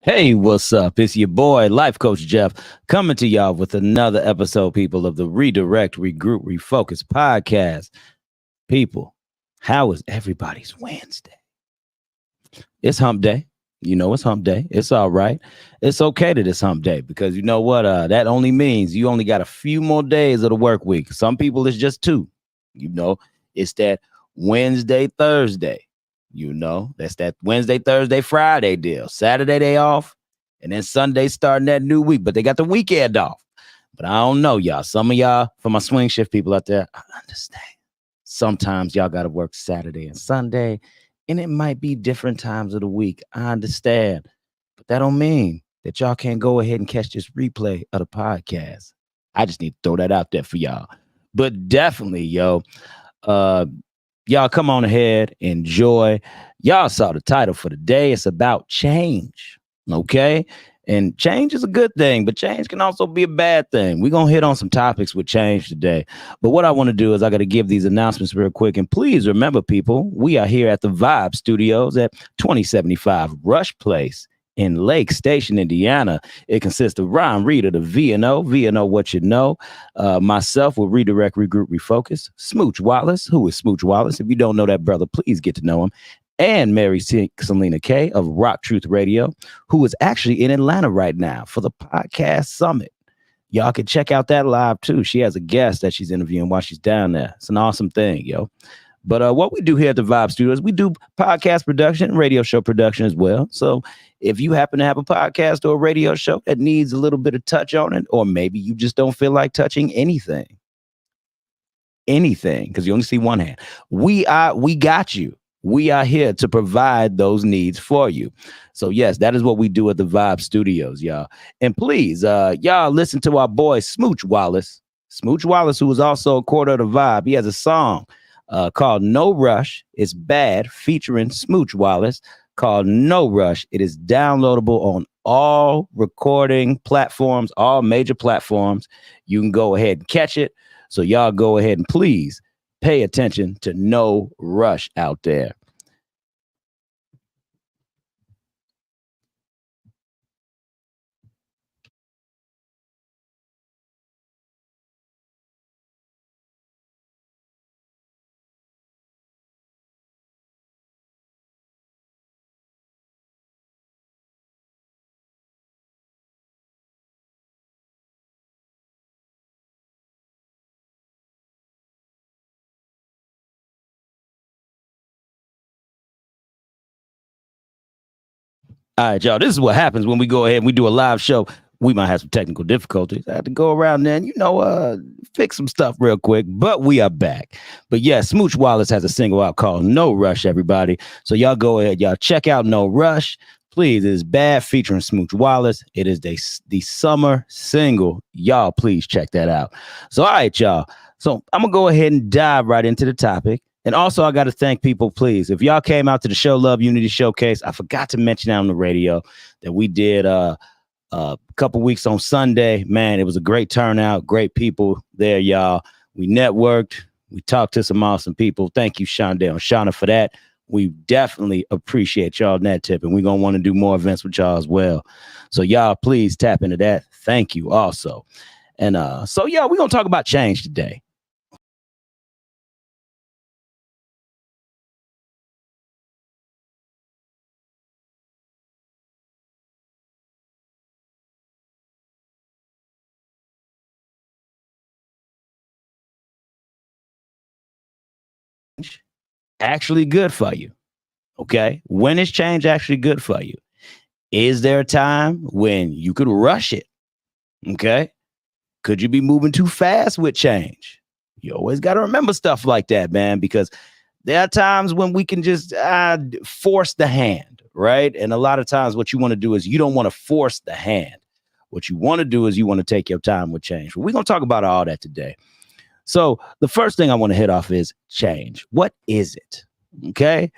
Hey, what's up? It's your boy, Life Coach Jeff, coming to y'all with another episode, people, of the Redirect, Regroup, Refocus podcast. People, how is everybody's Wednesday? It's hump day. You know, it's hump day. It's all right. It's okay that it's hump day because you know what? That only means you only got a few more days of the work week. Some people, it's just two. You know, it's that Wednesday, Thursday. That's that Wednesday, Thursday, Friday deal. Saturday, they off. And then Sunday starting that new week, but they got the weekend off. But I don't know, y'all. Some of y'all, for my swing shift people out there, I understand. Sometimes y'all got to work Saturday and Sunday, and it might be different times of the week. I understand. But that don't mean that y'all can't go ahead and catch this replay of the podcast. I just need to throw that out there for y'all. But definitely, uh, y'all come on ahead, enjoy. Y'all saw the title for the day. It's about change. Okay. And change is a good thing, but change can also be a bad thing. We're going to hit on some topics with change today. But what I want to do is I got to give these announcements real quick. And please remember, people, we are here at the Vibe Studios at 2075 Rush Place in Lake Station, Indiana. It consists of Ryan Reed of the VNO, what you know, myself with Redirect, Regroup, Refocus, Smooch Wallace, who is Smooch Wallace. If you don't know that brother, please get to know him. And Mary Selena K of Rock Truth Radio, who is actually in Atlanta right now for the podcast summit. Y'all can check out that live too. She has a guest that she's interviewing while she's down there. It's an awesome thing, yo. But what we do here at the Vibe Studios, we do podcast production, radio show production as well. So if you happen to have a podcast or a radio show that needs a little bit of touch on it, or maybe you just don't feel like touching anything, because you only see one hand, we got you. We are here to provide those needs for you. So yes, that is what we do at the Vibe Studios, y'all. And please, y'all listen to our boy Smooch Wallace. Smooch Wallace, who is also a quarter of the Vibe. He has a song called No Rush. It's Bad, featuring Smooch Wallace, called No Rush. It is downloadable on all recording platforms, all major platforms. You can go ahead and catch it. So y'all go ahead and please pay attention to No Rush out there. All right, y'all. This is what happens when we go ahead and we do a live show. We might have some technical difficulties. I had to go around there and, fix some stuff real quick, but we are back. But yeah, Smooch Wallace has a single out called No Rush, everybody. So y'all go ahead, y'all check out No Rush. Please, it is Bad featuring Smooch Wallace. It is the summer single. Y'all, please check that out. So, all right, y'all. So I'm going to go ahead and dive right into the topic. And also, I got to thank people, please. If y'all came out to the Show Love Unity Showcase, I forgot to mention that on the radio that we did a couple weeks on Sunday. Man, it was a great turnout. Great people there, y'all. We networked. We talked to some awesome people. Thank you, Shondell and Shauna, for that. We definitely appreciate y'all in that tip, and we're going to want to do more events with y'all as well. So y'all, please tap into that. Thank you also. And so, yeah, we're going to talk about change today. Actually good for you. Okay. When is change actually good for you? Is there a time when you could rush it? Okay. Could you be moving too fast with change? You always got to remember stuff like that, man, because there are times when we can just force the hand, right? And a lot of times what you want to do is you don't want to force the hand. What you want to do is you want to take your time with change. But we're going to talk about all that today. So the first thing I want to hit off is change. What is it? Okay.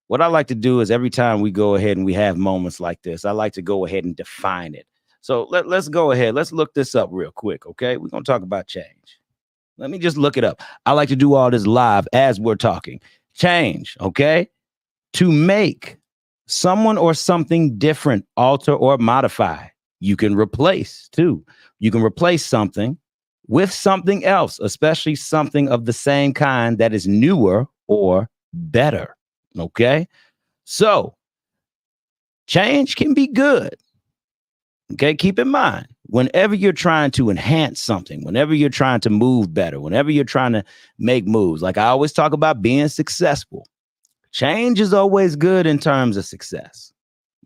What I like to do is every time we go ahead and we have moments like this, I like to go ahead and define it. So let's go ahead. Let's look this up real quick. Okay. We're going to talk about change. Let me just look it up. I like to do all this live as we're talking. Change. Okay. To make Someone or something different, alter or modify. You can replace too. You can replace something with something else, especially something of the same kind that is newer or better. Okay. So change can be good. Okay. Keep in mind, whenever you're trying to enhance something, whenever you're trying to move better, whenever you're trying to make moves, like I always talk about being successful, change is always good in terms of success.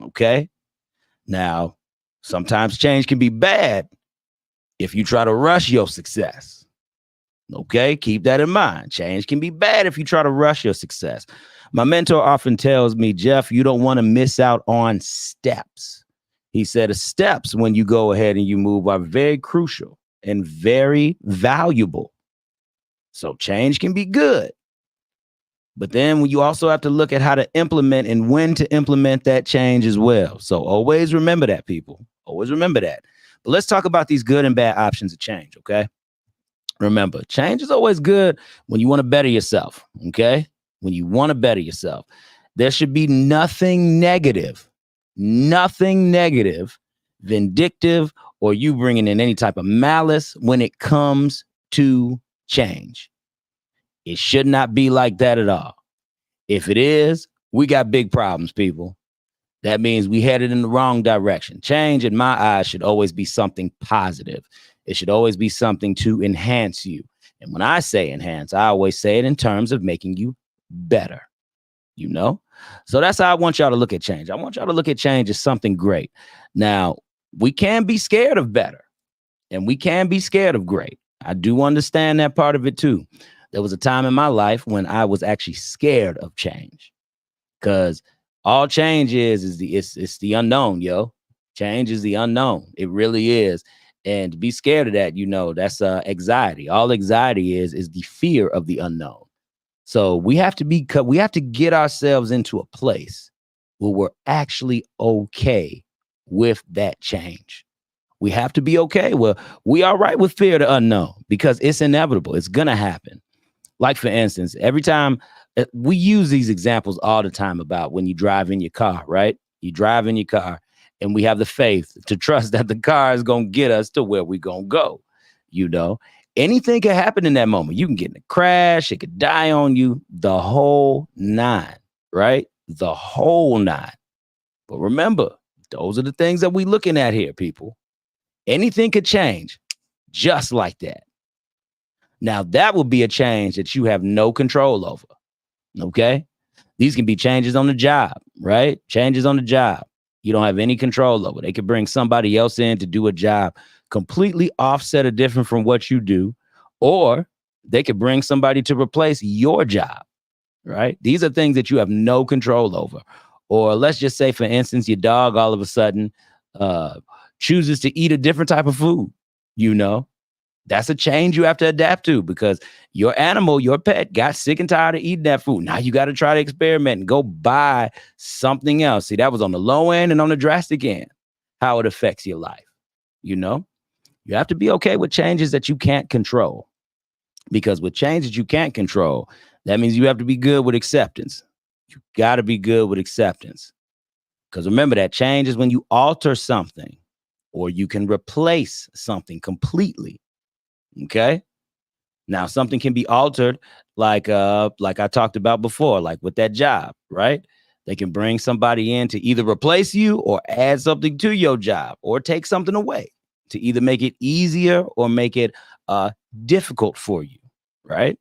Okay. Now, sometimes change can be bad if you try to rush your success. Okay, keep that in mind. Change can be bad if you try to rush your success. My mentor often tells me, Jeff, you don't want to miss out on steps. He said, the steps when you go ahead and you move are very crucial and very valuable. So change can be good. But then you also have to look at how to implement and when to implement that change as well. So always remember that, people. Always remember that. But let's talk about these good and bad options of change, okay? Remember, change is always good when you want to better yourself, okay? When you want to better yourself. There should be nothing negative, vindictive, or you bringing in any type of malice when it comes to change. It should not be like that at all. If it is, we got big problems, people. That means we headed in the wrong direction. Change, in my eyes, should always be something positive. It should always be something to enhance you. And when I say enhance, I always say it in terms of making you better, you know? So that's how I want y'all to look at change. I want y'all to look at change as something great. Now, we can be scared of better and we can be scared of great. I do understand that part of it too. There was a time in my life when I was actually scared of change because all change is it's the unknown, yo. Change is the unknown. It really is. And to be scared of that, you know, that's anxiety. All anxiety is the fear of the unknown. So we have to get ourselves into a place where we're actually okay with that change. We have to be okay. Well, we are right with fear of the unknown because it's inevitable. It's gonna happen. Like, for instance, every time we use these examples all the time about when you drive in your car, right? You drive in your car and we have the faith to trust that the car is going to get us to where we're going to go. You know, anything can happen in that moment. You can get in a crash. It could die on you, the whole nine, right? The whole nine. But remember, those are the things that we're looking at here, people. Anything could change just like that. Now, that will be a change that you have no control over, okay? These can be changes on the job, right? Changes on the job. You don't have any control over. They could bring somebody else in to do a job completely offset or different from what you do, or they could bring somebody to replace your job, right? These are things that you have no control over. Or let's just say, for instance, your dog all of a sudden chooses to eat a different type of food, you know? That's a change you have to adapt to because your animal, your pet got sick and tired of eating that food. Now you got to try to experiment and go buy something else. See, that was on the low end and on the drastic end, how it affects your life. You know, you have to be okay with changes that you can't control because with changes you can't control, that means you have to be good with acceptance. You got to be good with acceptance because remember that change is when you alter something or you can replace something completely. Okay. Now something can be altered, like I talked about before, like with that job, right? They can bring somebody in to either replace you or add something to your job or take something away to either make it easier or make it difficult for you, right?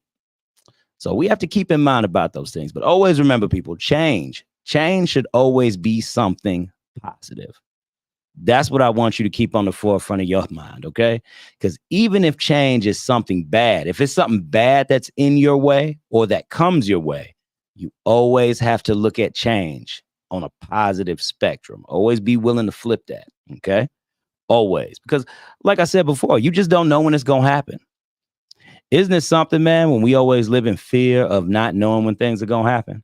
So we have to keep in mind about those things. But always remember, people, change should always be something positive. That's what I want you to keep on the forefront of your mind, okay? Because even if change is something bad, if it's something bad that's in your way or that comes your way, you always have to look at change on a positive spectrum. Always be willing to flip that, okay? Always. Because like I said before, you just don't know when it's going to happen. Isn't it something, man, when we always live in fear of not knowing when things are going to happen?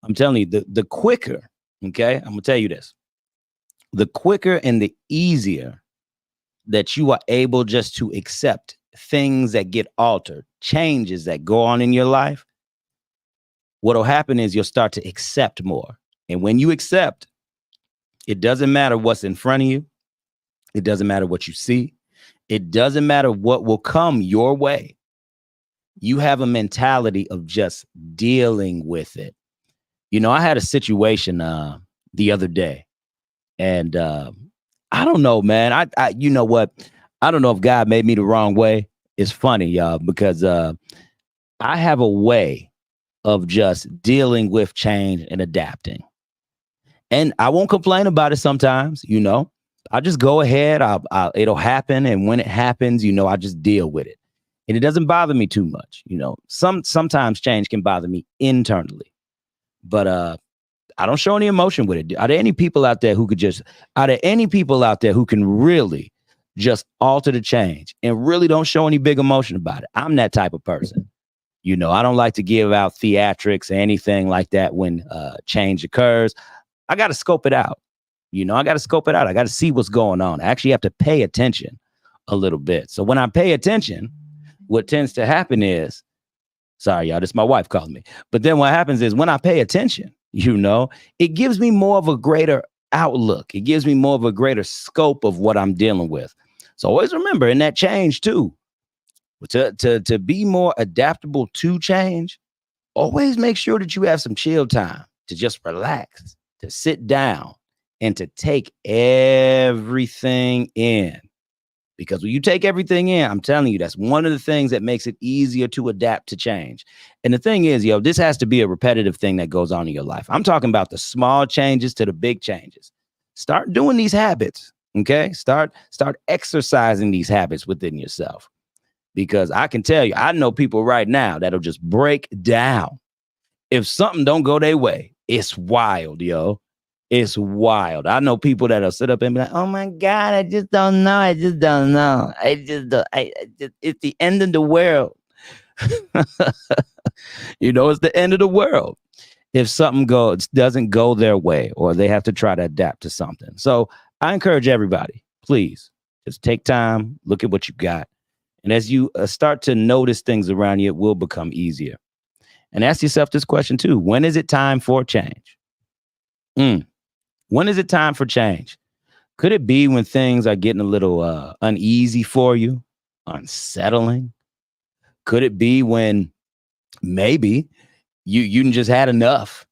I'm telling you, the quicker, okay? I'm going to tell you this. The quicker and the easier that you are able just to accept things that get altered, changes that go on in your life, what'll happen is you'll start to accept more. And when you accept, it doesn't matter what's in front of you. It doesn't matter what you see. It doesn't matter what will come your way. You have a mentality of just dealing with it. I had a situation the other day, and I don't know, man. You know what? I don't know if God made me the wrong way. It's funny, y'all, because I have a way of just dealing with change and adapting. And I won't complain about it sometimes, I just go ahead. It'll happen. And when it happens, I just deal with it. And it doesn't bother me too much. Sometimes change can bother me internally, but I don't show any emotion with it. Are there any people out there who can really just alter the change and really don't show any big emotion about it? I'm that type of person. I don't like to give out theatrics or anything like that when change occurs. I got to scope it out. I got to see what's going on. I actually have to pay attention a little bit. So when I pay attention, what tends to happen is, sorry, y'all, this is my wife calling me. But then what happens is when I pay attention, it gives me more of a greater outlook. It gives me more of a greater scope of what I'm dealing with. So always remember in that change too, to be more adaptable to change, always make sure that you have some chill time to just relax, to sit down and to take everything in. Because when you take everything in, I'm telling you, that's one of the things that makes it easier to adapt to change. And the thing is, this has to be a repetitive thing that goes on in your life. I'm talking about the small changes to the big changes. Start doing these habits, okay? Start exercising these habits within yourself. Because I can tell you, I know people right now that'll just break down. If something don't go their way, it's wild, yo. It's wild. I know people that'll sit up and be like, "Oh my God, I just don't know. I just don't know. It's the end of the world." It's the end of the world if something doesn't go their way or they have to try to adapt to something. So I encourage everybody, please just take time, look at what you got. And as you start to notice things around you, it will become easier. And ask yourself this question too. When is it time for change? When is it time for change? Could it be when things are getting a little uneasy for you, unsettling? Could it be when maybe you just had enough?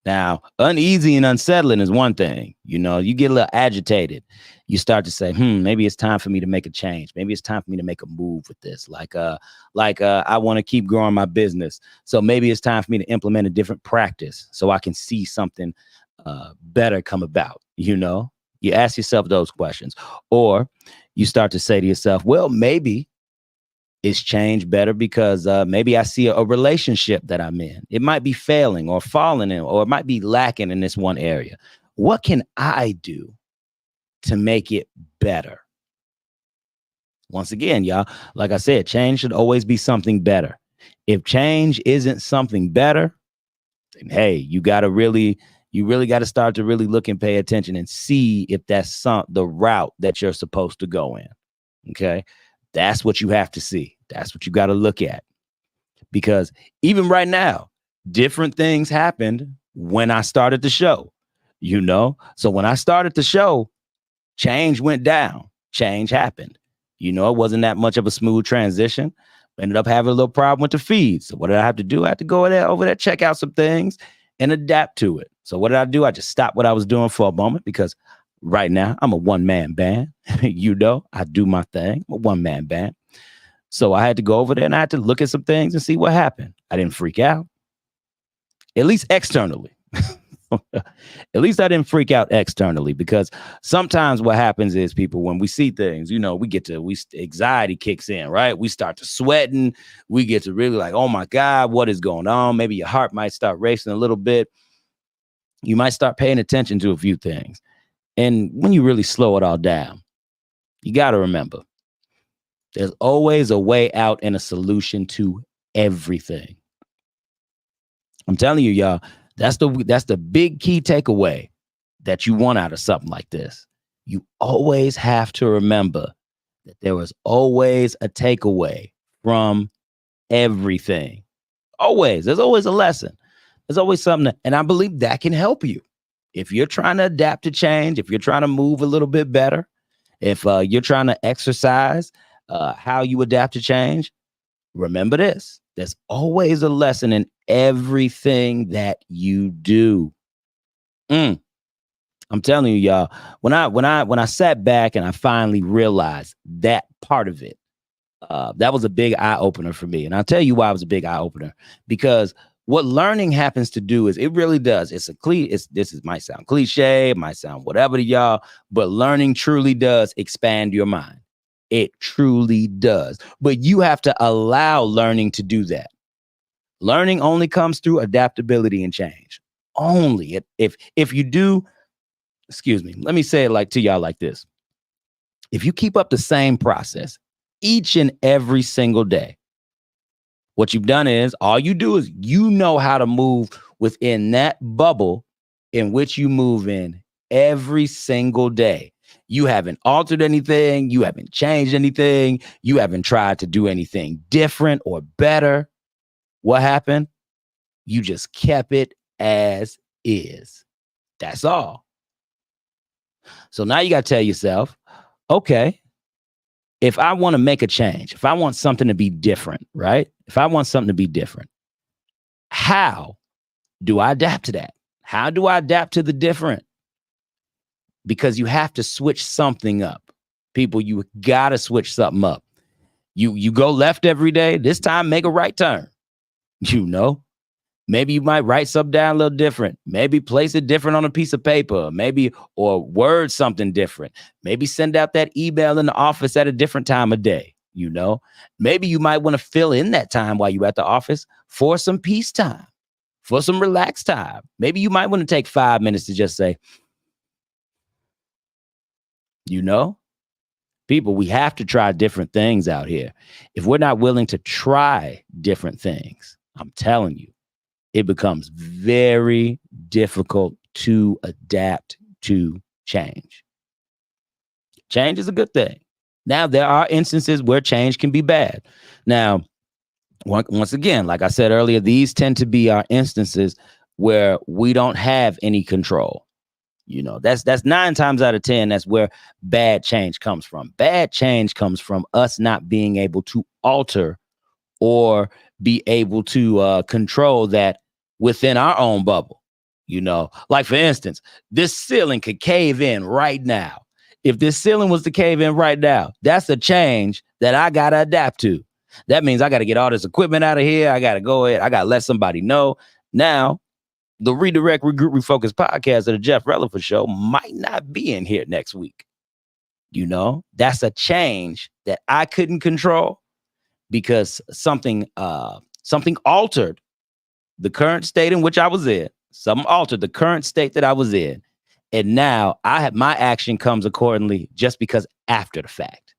Now, uneasy and unsettling is one thing. You get a little agitated. You start to say, maybe it's time for me to make a change. Maybe it's time for me to make a move with this. Like I want to keep growing my business. So maybe it's time for me to implement a different practice so I can see something better come about. You ask yourself those questions, or you start to say to yourself, well, maybe it's changed better because maybe I see a relationship that I'm in. It might be failing or falling in, or it might be lacking in this one area. What can I do to make it better? Once again, y'all, like I said, change should always be something better. If change isn't something better, then hey, you really got to start to really look and pay attention and see if that's the route that you're supposed to go in. Okay. That's what you have to see. That's what you got to look at. Because even right now, different things happened when I started the show, So when I started the show, change went down, change happened. It wasn't that much of a smooth transition. Ended up having a little problem with the feed. So what did I have to do? I had to go over there, check out some things and adapt to it. So what did I do? I just stopped what I was doing for a moment because right now I'm a one-man band. I do my thing. I'm a one-man band. So I had to go over there and I had to look at some things and see what happened. I didn't freak out, at least externally. At least I didn't freak out externally, because sometimes what happens is people, when we see things, anxiety kicks in, right? We start to sweating. We get to really like, oh my God, what is going on? Maybe your heart might start racing a little bit. You might start paying attention to a few things. And when you really slow it all down, you got to remember, there's always a way out and a solution to everything. I'm telling you, y'all, that's the big key takeaway that you want out of something like this. You always have to remember that there was always a takeaway from everything. Always. There's always a lesson. There's always something, and I believe that can help you. If you're trying to adapt to change, if you're trying to move a little bit better, if you're trying to exercise how you adapt to change, remember this. There's always a lesson in everything that you do. Mm, I'm telling you, y'all. When I sat back and I finally realized that part of it, that was a big eye opener for me. And I'll tell you why it was a big eye opener. Because what learning happens to do is it really does. Might sound cliche, it might sound whatever to y'all, but learning truly does expand your mind. It truly does. But you have to allow learning to do that. Learning only comes through adaptability and change. Only if you do, excuse me, let me say it like to y'all like this. If you keep up the same process each and every single day, what you've done is all you do is you know how to move within that bubble in which you move in every single day. You haven't altered anything. You haven't changed anything. You haven't tried to do anything different or better. What happened? You just kept it as is. That's all. So now you got to tell yourself, okay, if I want to make a change, if I want something to be different, right? If I want something to be different, how do I adapt to that? How do I adapt to the different? Because you have to switch something up. People, you got to switch something up. You go left every day. This time, make a right turn. You know, maybe you might write something down a little different. Maybe place it different on a piece of paper. Maybe, or word something different. Maybe send out that email in the office at a different time of day. You know, maybe you might want to fill in that time while you're at the office for some peace time, for some relaxed time. Maybe you might want to take 5 minutes to just say, you know, people, we have to try different things out here. If we're not willing to try different things, I'm telling you, it becomes very difficult to adapt to change. Change is a good thing. Now, there are instances where change can be bad. Now, once again, like I said earlier, these tend to be our instances where we don't have any control. You know, that's 9 times out of 10. That's where bad change comes from. Bad change comes from us not being able to alter or be able to control that within our own bubble. You know, like for instance, this ceiling could cave in right now. If this ceiling was to cave in right now, that's a change that I got to adapt to. That means I got to get all this equipment out of here. I got to go ahead. I got to let somebody know. Now, the Redirect, Regroup, Refocus podcast of the Jeff Relevant Show might not be in here next week. You know, that's a change that I couldn't control because something altered the current state in which I was in. Something altered the current state that I was in. And now my action comes accordingly just because after the fact.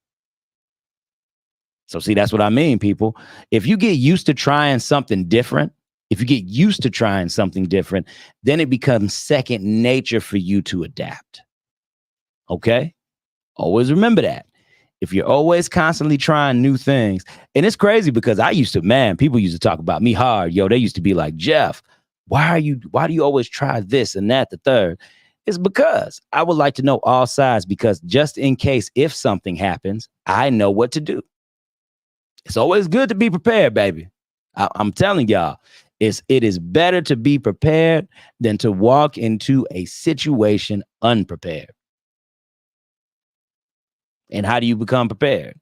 So see, that's what I mean, people. If you get used to trying something different, then it becomes second nature for you to adapt. Okay? Always remember that. If you're always constantly trying new things, and it's crazy because people used to talk about me hard. Yo, they used to be like, Jeff, why do you always try this and that, the third? It's because I would like to know all sides, because just in case if something happens, I know what to do. It's always good to be prepared, baby. I'm telling y'all, it is better to be prepared than to walk into a situation unprepared. And how do you become prepared?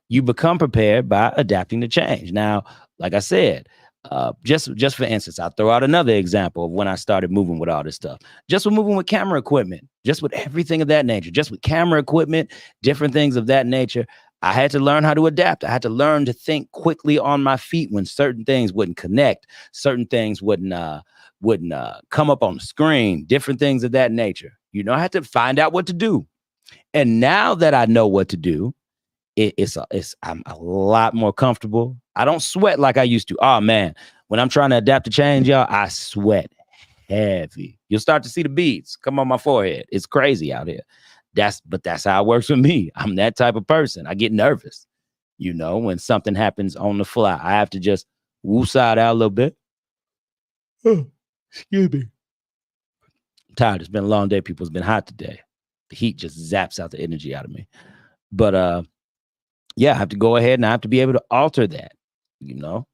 You become prepared by adapting to change. Now, like I said, just for instance, I'll throw out another example of when I started moving with all this stuff. Just with moving with camera equipment, just with everything of that nature, just with camera equipment, different things of that nature. I had to learn how to adapt. I had to learn to think quickly on my feet when certain things wouldn't connect, certain things wouldn't come up on the screen, different things of that nature. You know, I had to find out what to do. And now that I know what to do, I'm a lot more comfortable. I don't sweat like I used to. Oh man, when I'm trying to adapt to change, y'all, I sweat heavy. You'll start to see the beads come on my forehead. It's crazy out here. That's how it works with me. I'm that type of person. I get nervous, you know, when something happens on the fly. I have to just woosah out a little bit. Excuse me. I'm tired. It's been a long day, people. It's been hot today. The heat just zaps out the energy out of me. But yeah, I have to go ahead and I have to be able to alter that. You know,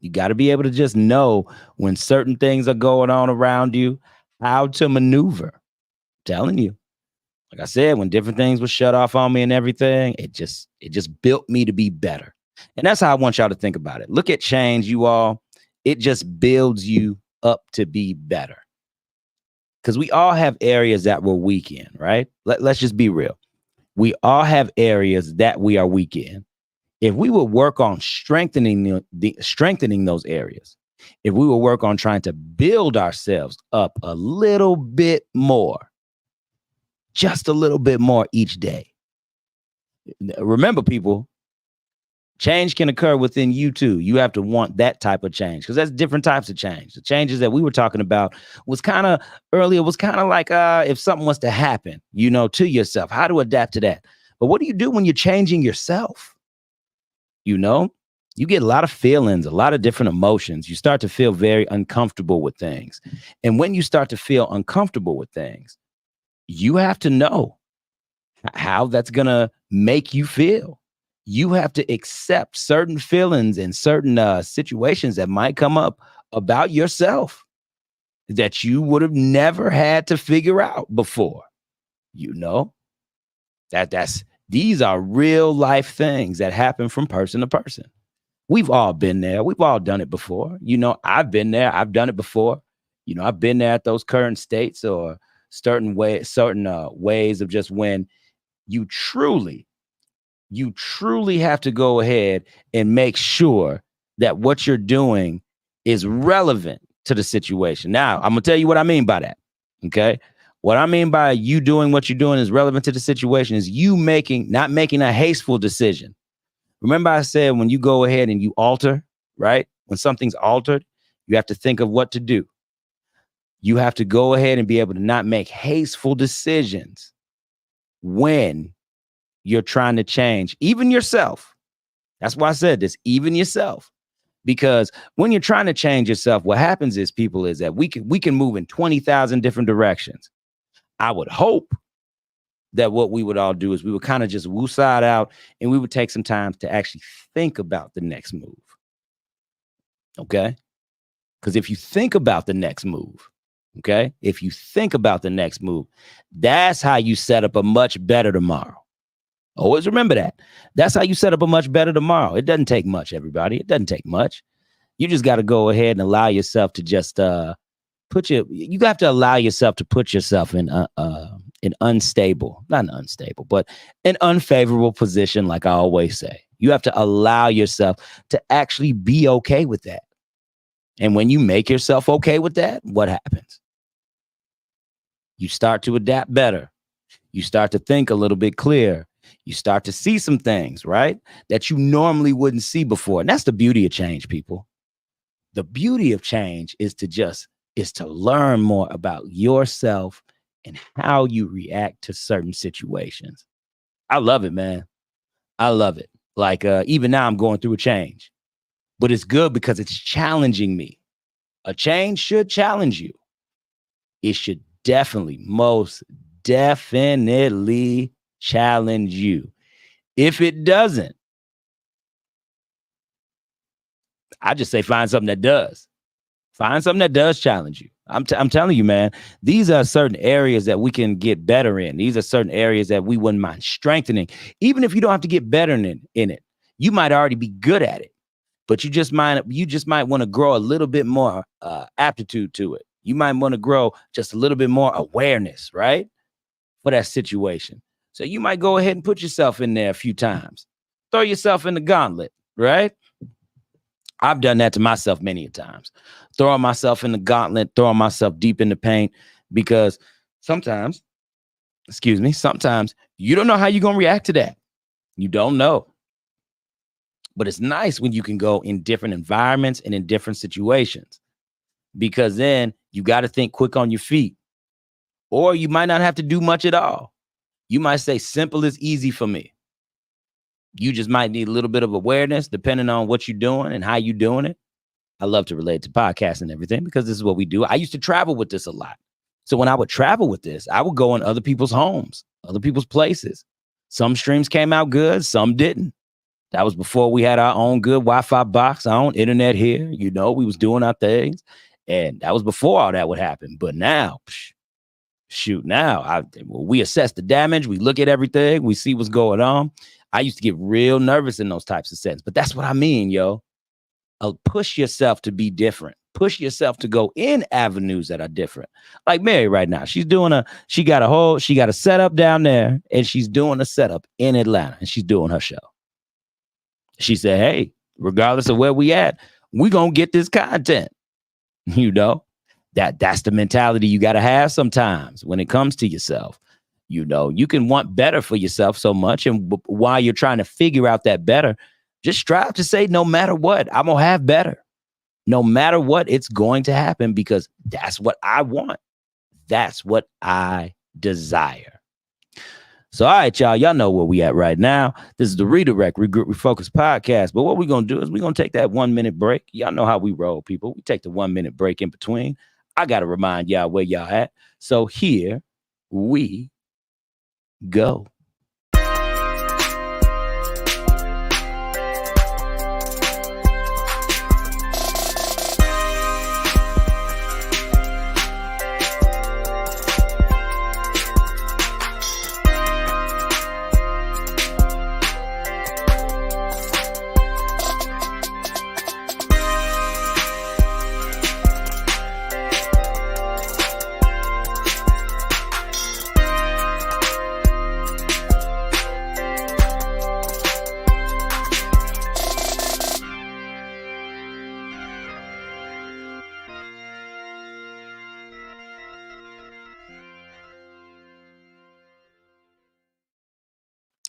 you got to be able to just know when certain things are going on around you, how to maneuver. I'm telling you. Like I said, when different things were shut off on me and everything, it just built me to be better. And that's how I want y'all to think about it. Look at change, you all. It just builds you up to be better. Because we all have areas that we're weak in, right? Let's just be real. We all have areas that we are weak in. If we would work on strengthening those areas, if we would work on trying to build ourselves up a little bit more, just a little bit more each day. Remember, people, change can occur within you too. You have to want that type of change because there's different types of change. The changes that we were talking about was kind of like if something was to happen, to yourself, how to adapt to that. But what do you do when you're changing yourself? You get a lot of feelings, a lot of different emotions. You start to feel very uncomfortable with things. And when you start to feel uncomfortable with things, you have to know how that's going to make you feel. You have to accept certain feelings and certain situations that might come up about yourself that you would have never had to figure out before. These are real life things that happen from person to person. We've all been there. We've all done it before. I've been there. I've done it before. I've been there at those current states or certain ways of just when you truly have to go ahead and make sure that what you're doing is relevant to the situation. Now, I'm going to tell you what I mean by that. Okay. What I mean by you doing what you're doing is relevant to the situation is you not making a hasteful decision. Remember I said when you go ahead and you alter, right? When something's altered, you have to think of what to do. You have to go ahead and be able to not make hasteful decisions when you're trying to change, even yourself. That's why I said this, even yourself. Because when you're trying to change yourself, what happens is that we can move in 20,000 different directions. I would hope that what we would all do is we would kind of just woosah out and we would take some time to actually think about the next move. Okay? Because if you think about the next move, that's how you set up a much better tomorrow. Always remember that. That's how you set up a much better tomorrow. It doesn't take much, everybody. It doesn't take much. You just got to go ahead and allow yourself to just you have to allow yourself to put yourself in an unfavorable position, like I always say. You have to allow yourself to actually be okay with that. And when you make yourself okay with that, what happens? You start to adapt better. You start to think a little bit clearer. You start to see some things, right, that you normally wouldn't see before. And that's the beauty of change, people. The beauty of change is to learn more about yourself and how you react to certain situations. I love it, man. I love it. Like even now I'm going through a change, but it's good because it's challenging me. A change should challenge you. It should most definitely challenge you. If it doesn't, I just say find something that does. Find something that does challenge you. I'm telling you, man, these are certain areas that we can get better in. These are certain areas that we wouldn't mind strengthening. Even if you don't have to get better in it, you might already be good at it, but you just might want to grow a little bit more aptitude to it. You might want to grow just a little bit more awareness, right, for that situation. So you might go ahead and put yourself in there a few times. Throw yourself in the gauntlet, right? I've done that to myself many times. Throwing myself in the gauntlet, throwing myself deep in the paint, because sometimes you don't know how you're going to react to that. You don't know. But it's nice when you can go in different environments and in different situations, because then you got to think quick on your feet, or you might not have to do much at all. You might say simple is easy for me. You just might need a little bit of awareness depending on what you're doing and how you're doing it. I love to relate to podcasts and everything because this is what we do. I used to travel with this a lot. So when I would travel with this, I would go in other people's homes, other people's places. Some streams came out good, some didn't. That was before we had our own good Wi-Fi box, our own internet here. We was doing our things. And that was before all that would happen. But now, we assess the damage. We look at everything. We see what's going on. I used to get real nervous in those types of settings. But that's what I mean, yo. Push yourself to be different. Push yourself to go in avenues that are different. Like Mary right now, she got a setup down there, and she's doing a setup in Atlanta, and she's doing her show. She said, hey, regardless of where we at, we gonna get this content. That's the mentality you got to have sometimes when it comes to yourself. You can want better for yourself so much, and while you're trying to figure out that better, just strive to say, no matter what, I'm going to have better. No matter what, it's going to happen because that's what I want. That's what I desire. So, all right, y'all. Y'all know where we at right now. This is the Redirect, Regroup, Refocus podcast. But what we're going to do is we're going to take that 1 minute break. Y'all know how we roll, people. We take the 1 minute break in between. I got to remind y'all where y'all at. So here we go.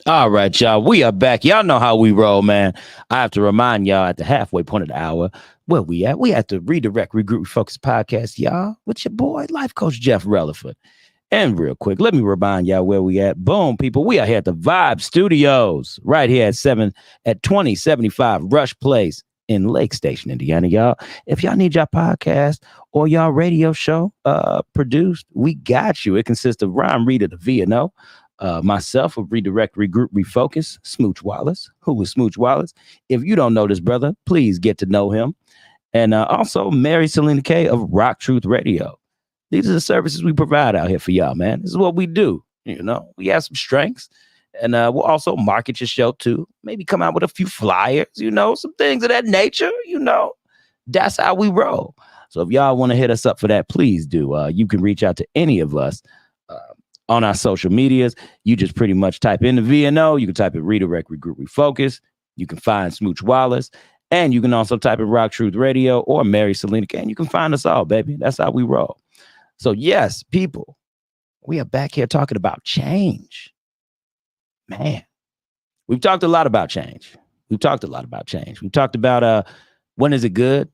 All right, y'all. We are back. Y'all know how we roll, man. I have to remind y'all at the halfway point of the hour where we at. We at the Redirect, Regroup, Refocus podcast, y'all, with your boy, Life Coach Jeff Relaford. And real quick, let me remind y'all where we at. Boom, people. We are here at the Vibe Studios, right here at 2075 Rush Place in Lake Station, Indiana, y'all. If y'all need y'all podcast or y'all radio show produced, we got you. It consists of Ryan Reed of the VNO. Myself of Redirect, Regroup, Refocus, Smooch Wallace. Who is Smooch Wallace? If you don't know this brother, please get to know him. And also Mary Selena K of Rock Truth Radio. These are the services we provide out here for y'all, man. This is what we do. We have some strengths. And we'll also market your show too. Maybe come out with a few flyers, some things of that nature. That's how we roll. So if y'all want to hit us up for that, please do. You can reach out to any of us on our social medias. You just pretty much type in the VNO. You can type in Redirect, Regroup, Refocus. You can find Smooch Wallace. And you can also type in Rock Truth Radio or Mary Selena K. And you can find us all, baby. That's how we roll. So yes, people, we are back here talking about change. Man, we've talked a lot about change. We've talked about when is it good?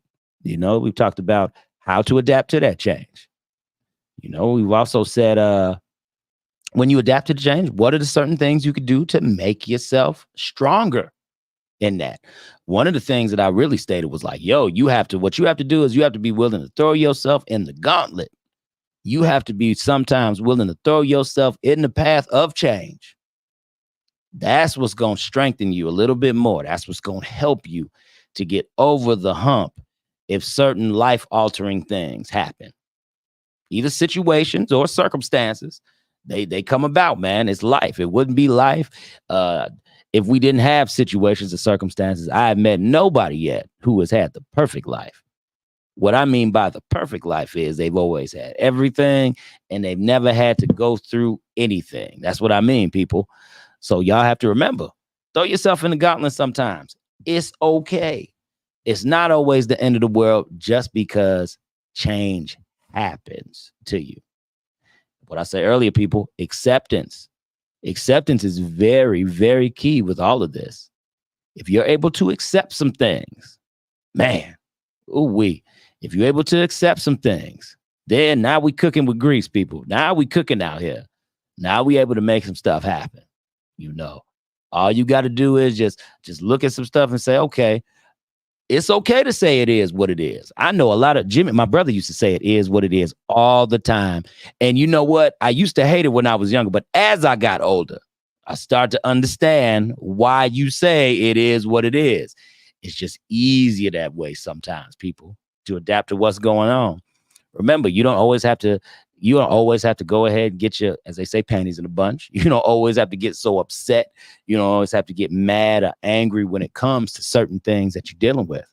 We've talked about how to adapt to that change. We've also said, when you adapt to the change, what are the certain things you could do to make yourself stronger in that? One of the things that I really stated was like, what you have to do is you have to be willing to throw yourself in the gauntlet. You have to be sometimes willing to throw yourself in the path of change. That's what's going to strengthen you a little bit more. That's what's going to help you to get over the hump if certain life-altering things happen. Either situations or circumstances. They come about, man. It's life. It wouldn't be life if we didn't have situations or circumstances. I have met nobody yet who has had the perfect life. What I mean by the perfect life is they've always had everything and they've never had to go through anything. That's what I mean, people. So y'all have to remember, throw yourself in the gauntlet sometimes. It's okay. It's not always the end of the world just because change happens to you. What I said earlier, people, acceptance. Acceptance is very, very key with all of this. If you're able to accept some things, man, if you're able to accept some things, then now we cooking with grease, people. Now we cooking out here. Now we able to make some stuff happen. All you got to do is just look at some stuff and say, okay, It's okay to say it is what it is. I know a lot of Jimmy, my brother used to say it is what it is all the time. And you know what? I used to hate it when I was younger, but as I got older, I start to understand why you say it is what it is. It's just easier that way sometimes, people, to adapt to what's going on. Remember, you don't always have to go ahead and get your, as they say, panties in a bunch. You don't always have to get so upset. You don't always have to get mad or angry when it comes to certain things that you're dealing with.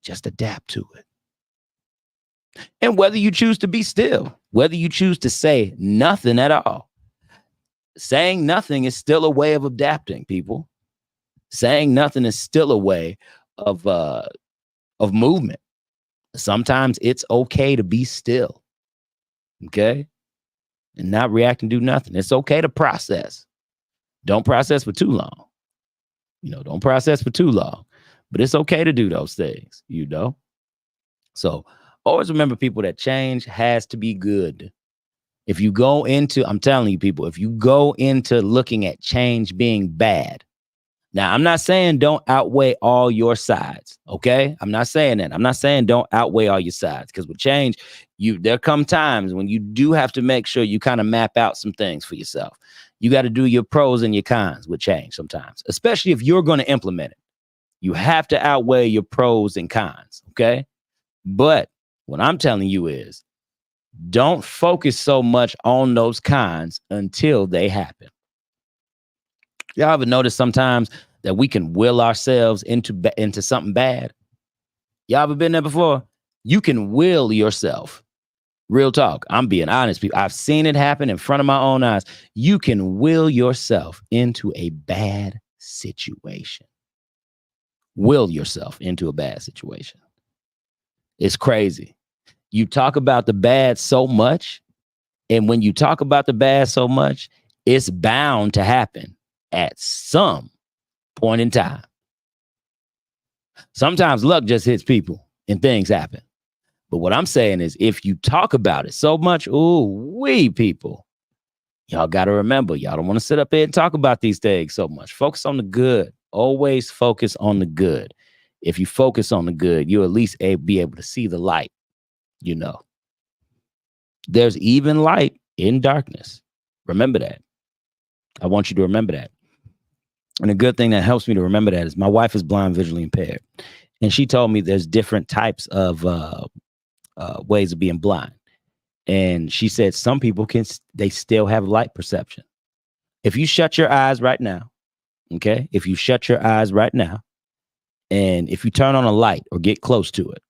Just adapt to it. And whether you choose to be still, whether you choose to say nothing at all, saying nothing is still a way of adapting, people. Saying nothing is still a way of movement. Sometimes it's okay to be still, okay? And not react and do nothing. It's okay to process. Don't process for too long. Don't process for too long. But it's okay to do those things, So always remember, people, that change has to be good. If you go into, I'm telling you, people, if you go into looking at change being bad, now, I'm not saying don't outweigh all your sides, okay? I'm not saying that. I'm not saying don't outweigh all your sides, because with change, there come times when you do have to make sure you kind of map out some things for yourself. You got to do your pros and your cons with change sometimes, especially if you're going to implement it. You have to outweigh your pros and cons, okay? But what I'm telling you is, don't focus so much on those cons until they happen. Y'all ever notice sometimes that we can will ourselves into something bad? Y'all ever been there before? You can will yourself. Real talk. I'm being honest, people. I've seen it happen in front of my own eyes. You can will yourself into a bad situation. Will yourself into a bad situation. It's crazy. You talk about the bad so much, and when you talk about the bad so much, it's bound to happen at some point in time. Sometimes luck just hits people and things happen. But what I'm saying is, if you talk about it so much, people, y'all got to remember, y'all don't want to sit up here and talk about these things so much. Focus on the good. Always focus on the good. If you focus on the good, you'll at least be able to see the light. There's even light in darkness. Remember that. I want you to remember that. And a good thing that helps me to remember that is my wife is blind, visually impaired. And she told me there's different types of ways of being blind. And she said some people they still have light perception. If you shut your eyes right now, okay? If you shut your eyes right now, and if you turn on a light or get close to it,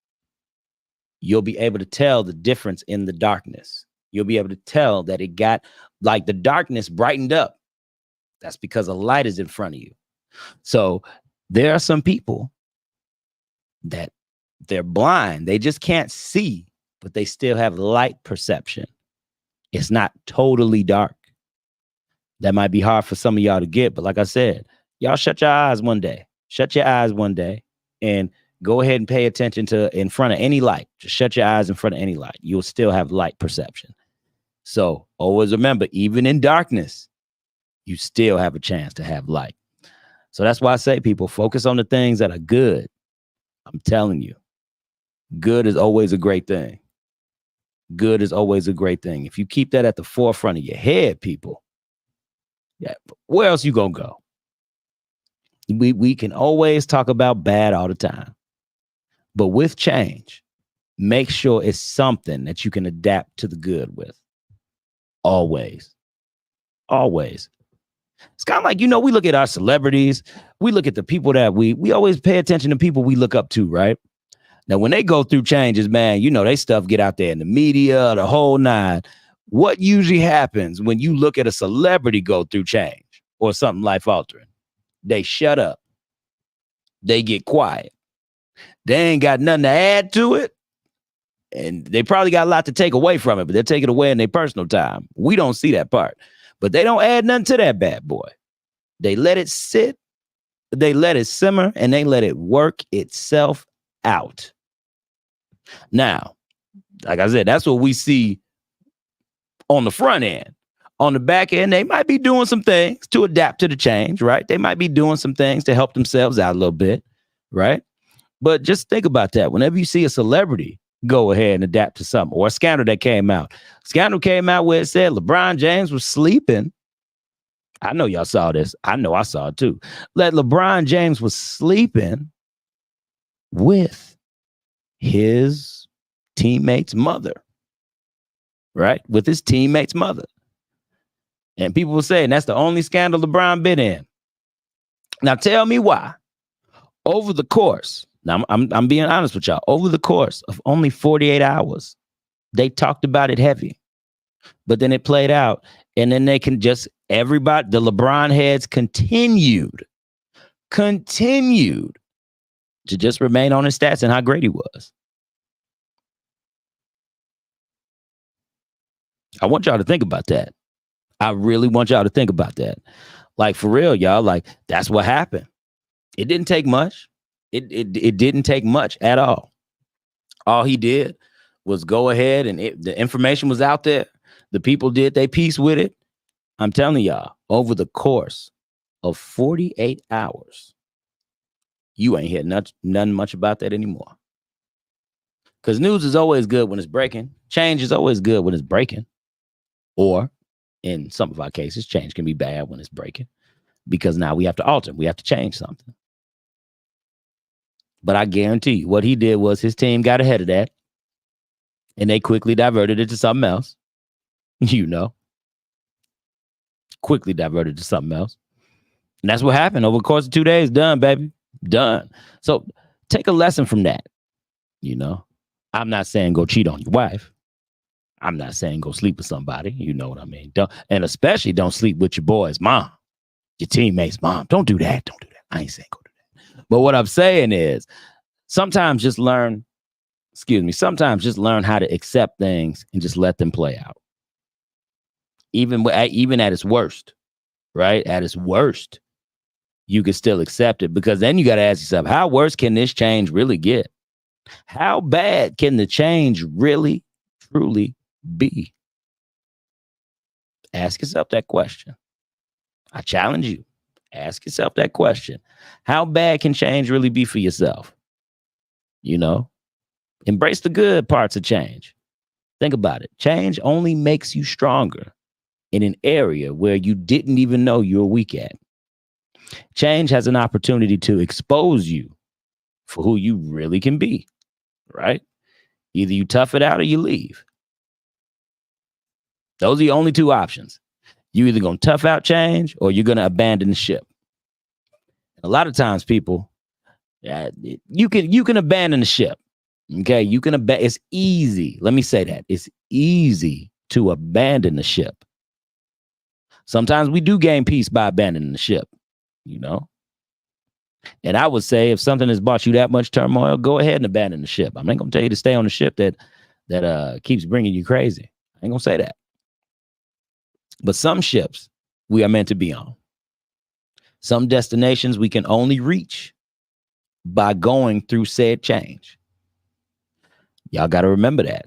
you'll be able to tell the difference in the darkness. You'll be able to tell that it got, like, the darkness brightened up. That's because a light is in front of you. So there are some people that they're blind. They just can't see, but they still have light perception. It's not totally dark. That might be hard for some of y'all to get, but like I said, y'all shut your eyes one day. Shut your eyes one day and go ahead and pay attention to in front of any light. Just shut your eyes in front of any light. You'll still have light perception. So always remember, even in darkness, you still have a chance to have light. So that's why I say, people, focus on the things that are good. I'm telling you, good is always a great thing. Good is always a great thing. If you keep that at the forefront of your head, people, where else you gonna go? We can always talk about bad all the time. But with change, make sure it's something that you can adapt to the good with. Always. Always. It's kind of like, we look at our celebrities. We look at the people that we always pay attention to people we look up to, right? Now, when they go through changes, man, they stuff get out there in the media, the whole nine. What usually happens when you look at a celebrity go through change or something life altering? They shut up. They get quiet. They ain't got nothing to add to it. And they probably got a lot to take away from it, but they're taking it away in their personal time. We don't see that part. But they don't add nothing to that bad boy. They let it sit, they let it simmer, and they let it work itself out. Now, like I said, that's what we see on the front end. On the back end, they might be doing some things to adapt to the change, right? They might be doing some things to help themselves out a little bit. right? But just think about that. Whenever you see a celebrity go ahead and adapt to something, or a scandal that came out, where it said LeBron James was sleeping. I know y'all saw this. I know I saw it too. That LeBron James was sleeping with his teammate's mother, right? With his teammate's mother. And people were saying that's the only scandal LeBron been in. Now tell me why. Over the course, now I'm being honest with y'all, over the course of only 48 hours, they talked about it heavy. But then it played out, and then they can just, everybody, the LeBron heads continued to just remain on his stats and how great he was. I want y'all to think about that. I really want y'all to think about that. Like, for real, y'all, like, that's what happened. It didn't take much. It didn't take much at all. All he did was go ahead and the information was out there. The people did their piece with it. I'm telling y'all, over the course of 48 hours, you ain't heard nothing much about that anymore. Because news is always good when it's breaking. Change is always good when it's breaking. Or in some of our cases, change can be bad when it's breaking. Because now we have to alter. We have to change something. But I guarantee you, what he did was his team got ahead of that. And they quickly diverted it to something else. You know. Quickly diverted to something else. And that's what happened over the course of 2 days. Done, baby. Done. So take a lesson from that. You know, I'm not saying go cheat on your wife. I'm not saying go sleep with somebody. You know what I mean? And especially don't sleep with your boy's mom, your teammate's mom. Don't do that. Don't do that. I ain't saying go do that. But what I'm saying is sometimes just learn how to accept things and just let them play out. Even at its worst, right? At its worst, you can still accept it, because then you got to ask yourself, how worse can this change really get? How bad can the change really, truly be? Ask yourself that question. I challenge you. Ask yourself that question. How bad can change really be for yourself? You know, embrace the good parts of change. Think about it. Change only makes you stronger in an area where you didn't even know you were weak at. Change has an opportunity to expose you for who you really can be, right? Either you tough it out or you leave. Those are the only two options. You either going to tough out change or you're going to abandon the ship. A lot of times people, you can abandon the ship. Okay, it's easy. Let me say that. It's easy to abandon the ship. Sometimes we do gain peace by abandoning the ship, you know. And I would say if something has brought you that much turmoil, go ahead and abandon the ship. I'm not going to tell you to stay on the ship that keeps bringing you crazy. I ain't going to say that. But some ships we are meant to be on. Some destinations we can only reach by going through said change. Y'all got to remember that.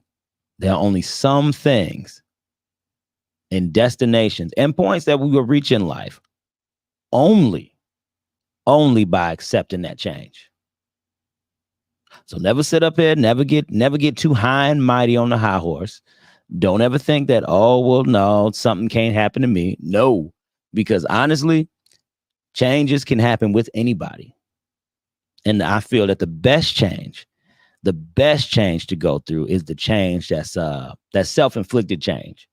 There are only some things and destinations and points that we will reach in life only by accepting that change. So never sit up here, never get too high and mighty on the high horse. Don't ever think that, oh, well, no, something can't happen to me. No, because honestly, changes can happen with anybody. And I feel that the best change to go through is the change that's self-inflicted change.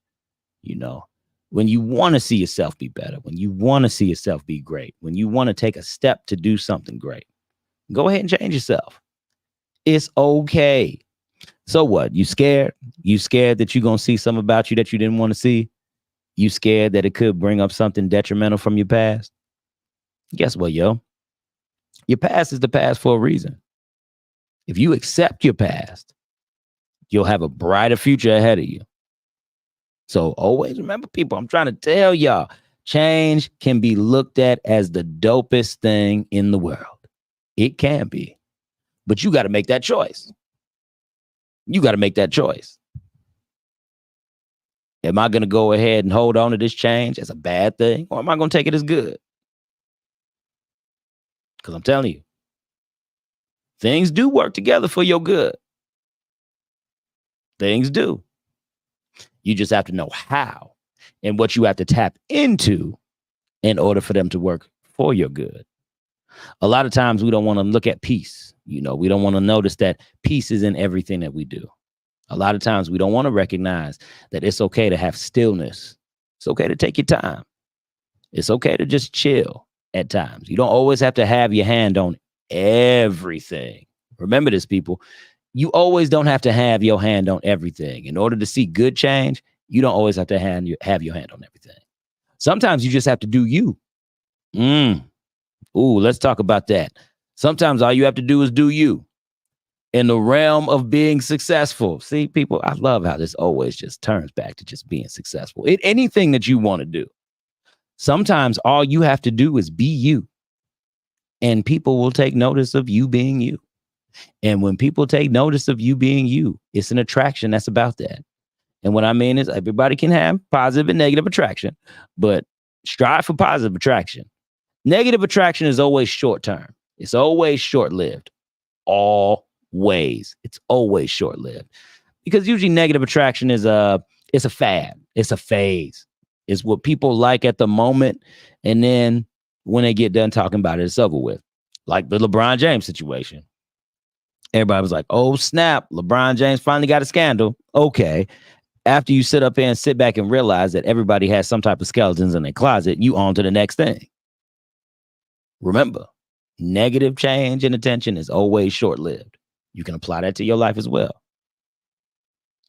You know, when you want to see yourself be better, when you want to see yourself be great, when you want to take a step to do something great, go ahead and change yourself. It's okay. So what? You scared? You scared that you're going to see something about you that you didn't want to see? You scared that it could bring up something detrimental from your past? Guess what, yo? Your past is the past for a reason. If you accept your past, you'll have a brighter future ahead of you. So always remember, people, I'm trying to tell y'all, change can be looked at as the dopest thing in the world. It can be. But you got to make that choice. You got to make that choice. Am I going to go ahead and hold on to this change as a bad thing, or am I going to take it as good? Because I'm telling you, Things do work together for your good. Things do. You just have to know how and what you have to tap into in order for them to work for your good. A lot of times we don't want to look at peace. We don't want to notice that peace is in everything that we do. A lot of times we don't want to recognize that it's okay to have stillness. It's okay to take your time. It's okay to just chill at times. You don't always have to have your hand on everything. Remember this, people. You always don't have to have your hand on everything. In order to see good change, you don't always have to have your hand on everything. Sometimes you just have to do you. Ooh, let's talk about that. Sometimes all you have to do is do you in the realm of being successful. See, people, I love how this always just turns back to just being successful. Anything that you want to do. Sometimes all you have to do is be you. And people will take notice of you being you. And when people take notice of you being you, it's an attraction that's about that. And what I mean is everybody can have positive and negative attraction, but strive for positive attraction. Negative attraction is always short term. It's always short lived. Always. It's always short lived. Because usually negative attraction is it's a fad. It's a phase. It's what people like at the moment. And then when they get done talking about it, it's over with. Like the LeBron James situation. Everybody was like, oh, snap. LeBron James finally got a scandal. Okay. After you sit up here and sit back and realize that everybody has some type of skeletons in their closet, you on to the next thing. Remember, negative change and attention is always short-lived. You can apply that to your life as well.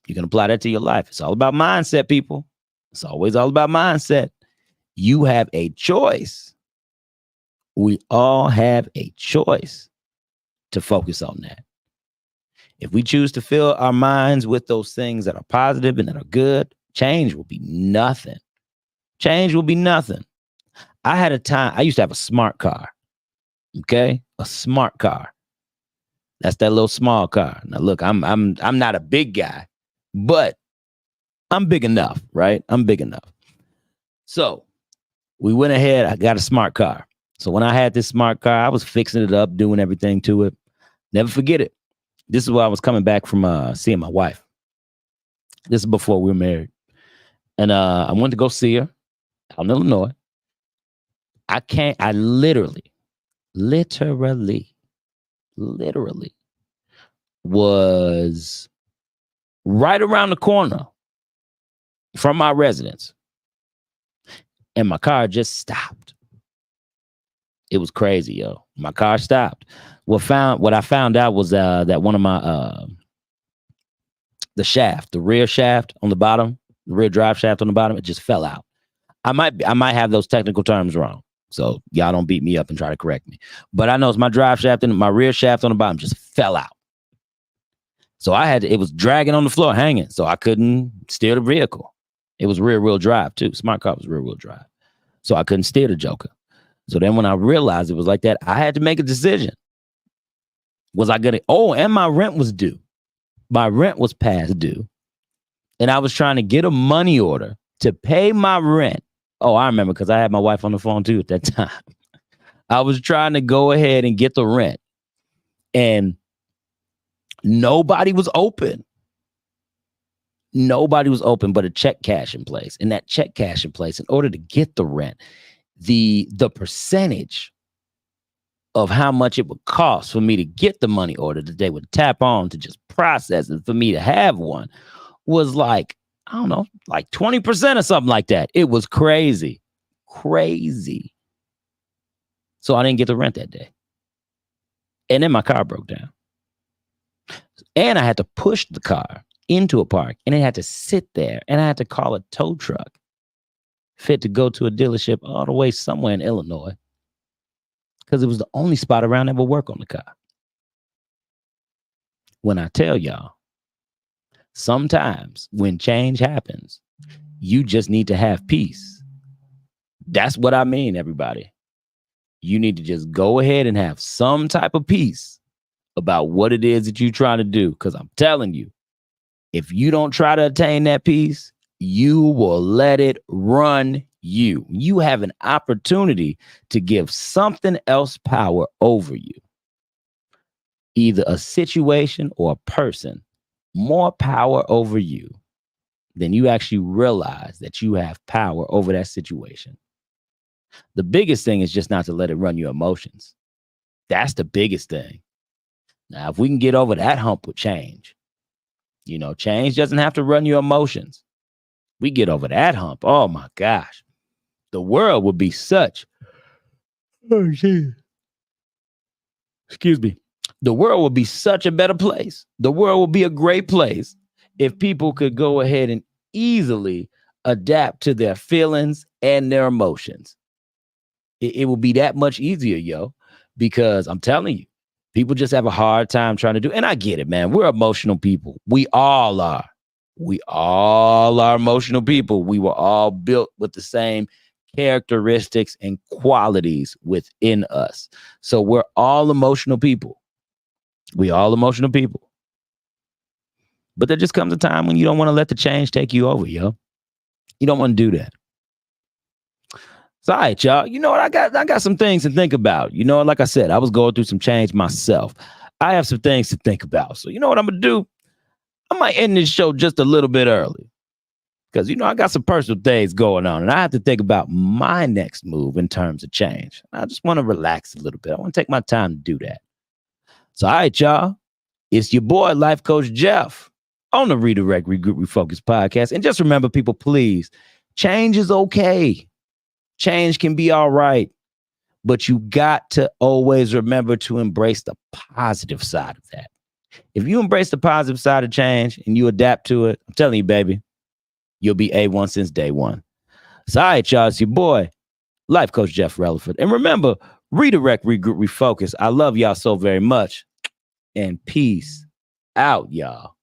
You can apply that to your life. It's all about mindset, people. It's always all about mindset. You have a choice. We all have a choice to focus on that. If we choose to fill our minds with those things that are positive and that are good, change will be nothing. Change will be nothing. I had a time, I used to have a smart car. Okay? A smart car. That's that little small car. Now look, I'm not a big guy, but I'm big enough, right? I'm big enough. So we went ahead, I got a smart car. So when I had this smart car, I was fixing it up, doing everything to it. Never forget it. This is where I was coming back from seeing my wife. This is before we were married. And I went to go see her out in Illinois. I literally was right around the corner from my residence. And my car just stopped. It was crazy, yo. My car stopped. What I found out was that one of my the rear shaft on the bottom, the rear drive shaft on the bottom, it just fell out. I might have those technical terms wrong. So y'all don't beat me up and try to correct me. But I know it's my drive shaft and my rear shaft on the bottom just fell out. So it was dragging on the floor, hanging. So I couldn't steer the vehicle. It was rear wheel drive too. Smart car was rear wheel drive. So I couldn't steer the Joker. So then when I realized it was like that, I had to make a decision. Was I going to, and my rent was due. My rent was past due. And I was trying to get a money order to pay my rent. Oh, I remember because I had my wife on the phone too at that time. I was trying to go ahead and get the rent. And nobody was open. Nobody was open but a check cash in place. And that check cash in place, in order to get the rent, the percentage of how much it would cost for me to get the money order that they would tap on to just process it for me to have one was like, I don't know, like 20% or something like that. It was crazy. Crazy. So I didn't get the rent that day. And then my car broke down. And I had to push the car into a park and it had to sit there and I had to call a tow truck fit to go to a dealership all the way somewhere in Illinois because it was the only spot around that would work on the car. When I tell y'all, sometimes when change happens, you just need to have peace. That's what I mean, everybody. You need to just go ahead and have some type of peace about what it is that you're trying to do. Because I'm telling you, if you don't try to attain that peace, you will let it run you. You have an opportunity to give something else power over you. either a situation or a person more power over you than you actually realize that you have power over that situation. The biggest thing is just not to let it run your emotions. That's the biggest thing. Now, if we can get over that hump with change, change doesn't have to run your emotions. We get over that hump. Oh my gosh. The world would be such. Oh, shit. Excuse me. The world would be such a better place. The world would be a great place if people could go ahead and easily adapt to their feelings and their emotions. It will be that much easier, yo, because I'm telling you, people just have a hard time trying to do. And I get it, man. We're emotional people. We all are. We all are emotional people. We were all built with the same characteristics and qualities within us. So we're all emotional people. We all emotional people. But there just comes a time when you don't want to let the change take you over, yo. You don't want to do that. It's all right, y'all. You know what? I got some things to think about. Like I said, I was going through some change myself. I have some things to think about. So you know what I'm going to do? I might end this show just a little bit early. Because, I got some personal things going on. And I have to think about my next move in terms of change. I just want to relax a little bit. I want to take my time to do that. So, all right, y'all. It's your boy, Life Coach Jeff, on the Redirect, Regroup, Refocus podcast. And just remember, people, please, change is okay. Change can be all right. But you got to always remember to embrace the positive side of that. If you embrace the positive side of change and you adapt to it, I'm telling you, baby, you'll be A1 since day one. So, all right, y'all, it's your boy, Life Coach Jeff Relaford. And remember, Redirect, Regroup, Refocus. I love y'all so very much. And peace out, y'all.